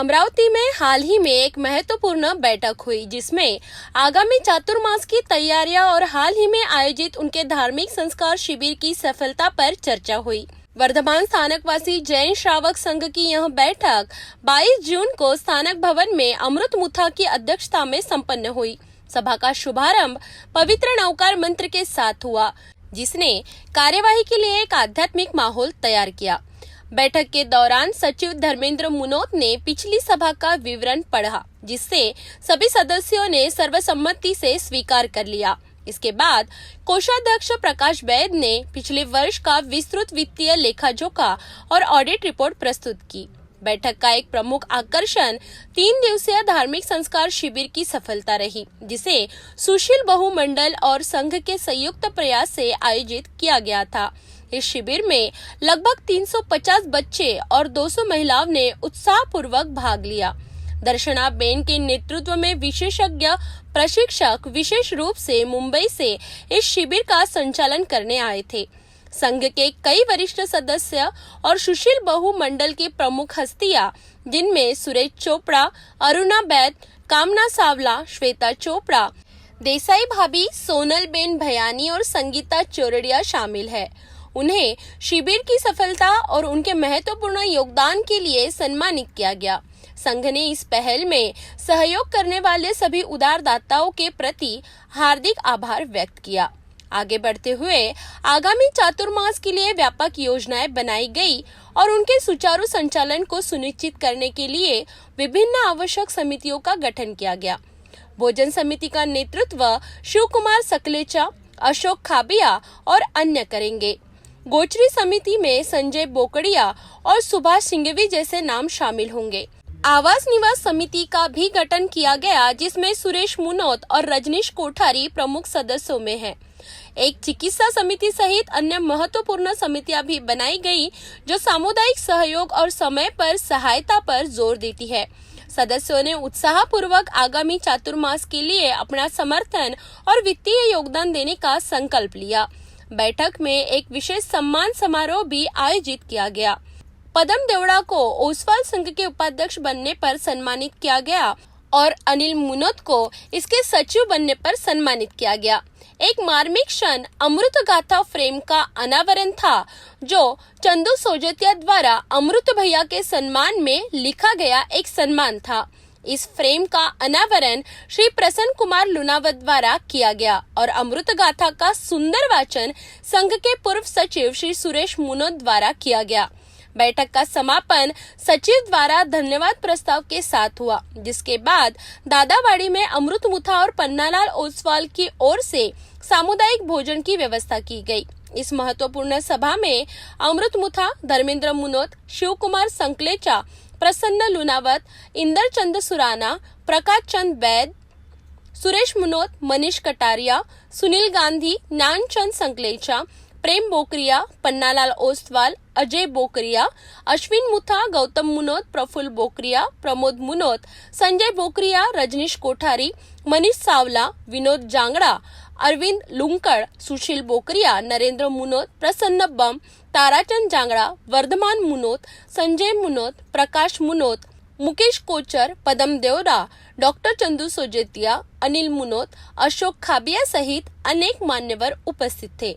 अमरावती में हाल ही में एक महत्वपूर्ण बैठक हुई जिसमें आगामी चातुर्मास की तैयारियां और हाल ही में आयोजित उनके धार्मिक संस्कार शिविर की सफलता पर चर्चा हुई। वर्धमान स्थानकवासी जैन श्रावक संघ की यह बैठक 22 जून को स्थानक भवन में अमृत मुथा की अध्यक्षता में संपन्न हुई। सभा का शुभारंभ पवित्र नवकार मंत्र के साथ हुआ, जिसने कार्यवाही के लिए एक आध्यात्मिक माहौल तैयार किया। बैठक के दौरान सचिव धर्मेंद्र मुनोत ने पिछली सभा का विवरण पढ़ा, जिससे सभी सदस्यों ने सर्वसम्मति से स्वीकार कर लिया। इसके बाद कोषाध्यक्ष प्रकाश वैद ने पिछले वर्ष का विस्तृत वित्तीय लेखा जोखा और ऑडिट रिपोर्ट प्रस्तुत की। बैठक का एक प्रमुख आकर्षण 3 दिवसीय धार्मिक संस्कार शिविर की सफलता रही, जिसे सुशील बहुमंडल और संघ के संयुक्त प्रयास से आयोजित किया गया था। इस शिविर में लगभग 350 बच्चे और 200 महिलाओं ने उत्साहपूर्वक भाग लिया। दर्शना बेन के नेतृत्व में विशेषज्ञ प्रशिक्षक विशेष रूप से मुंबई से इस शिविर का संचालन करने आए थे। संघ के कई वरिष्ठ सदस्य और सुशील बहुमंडल की प्रमुख हस्तियां, जिनमें सुरेश चोपड़ा, अरुणा बैद, कामना सावला, श्वेता चोपड़ा, देसाई भाभी, सोनल बेन भयानी और संगीता चोरड़िया शामिल है। उन्हें शिविर की सफलता और उनके महत्वपूर्ण योगदान के लिए सम्मानित किया गया। संघ ने इस पहल में सहयोग करने वाले सभी उदारदाताओं के प्रति हार्दिक आभार व्यक्त किया। आगे बढ़ते हुए आगामी चातुर्मास के लिए व्यापक योजनाएं बनाई गई और उनके सुचारू संचालन को सुनिश्चित करने के लिए विभिन्न आवश्यक समितियों का गठन किया गया। भोजन समिति का नेतृत्व शिव कुमार सकलेचा, अशोक खाबिया और अन्य करेंगे। गोचरी समिति में संजय बोकड़िया और सुभाष सिंघवी जैसे नाम शामिल होंगे। आवास निवास समिति का भी गठन किया गया, जिसमें सुरेश मुनोत और रजनीश कोठारी प्रमुख सदस्यों में हैं। एक चिकित्सा समिति सहित अन्य महत्वपूर्ण समितियां भी बनाई गई, जो सामुदायिक सहयोग और समय पर सहायता पर जोर देती है। सदस्यों ने उत्साहपूर्वक आगामी चातुर्मास के लिए अपना समर्थन और वित्तीय योगदान देने का संकल्प लिया। बैठक में एक विशेष सम्मान समारोह भी आयोजित किया गया। पदम देवड़ा को ओसवाल संघ के उपाध्यक्ष बनने पर सम्मानित किया गया और अनिल मुनोत को इसके सचिव बनने पर सम्मानित किया गया। एक मार्मिक क्षण अमृत गाथा फ्रेम का अनावरण था, जो चंदू सोजतिया द्वारा अमृत भैया के सम्मान में लिखा गया एक सम्मान था। इस फ्रेम का अनावरण श्री प्रसन्न कुमार लुनावत द्वारा किया गया और अमृत गाथा का सुंदर वाचन संघ के पूर्व सचिव श्री सुरेश मुनोत द्वारा किया गया। बैठक का समापन सचिव द्वारा धन्यवाद प्रस्ताव के साथ हुआ, जिसके बाद दादावाड़ी में अमृत मुथा और पन्नालाल ओसवाल की ओर से सामुदायिक भोजन की व्यवस्था की गई। इस महत्वपूर्ण सभा में अमृत मुथा, धर्मेंद्र मुनोत, शिव कुमार संकलेचा, प्रसन्न लुनावत, इंदर चंद सुराना, प्रकाश चंद वैद, सुरेश मुनोत, मनीष कटारिया, सुनील गांधी, ज्ञानचंद संकलेचा, प्रेम बोकरिया, पन्नालाल ओसवाल, अजय बोकरिया, अश्विन मुथा, गौतम मुनोत, प्रफुल्ल बोकरिया, प्रमोद मुनोत, संजय बोकरिया, रजनीश कोठारी, मनीष सावला, विनोद जांगड़ा, अरविंद लुंकड़, सुशील बोकरिया, नरेंद्र मुनोत, प्रसन्न बम, ताराचंद जांगड़ा, वर्धमान मुनोत, संजय मुनोत, प्रकाश मुनोत, मुकेश कोचर, पदम देवड़ा, डॉक्टर चंदू सोजेतिया, अनिल मुनोत, अशोक खाबिया सहित अनेक मान्यवर उपस्थित थे।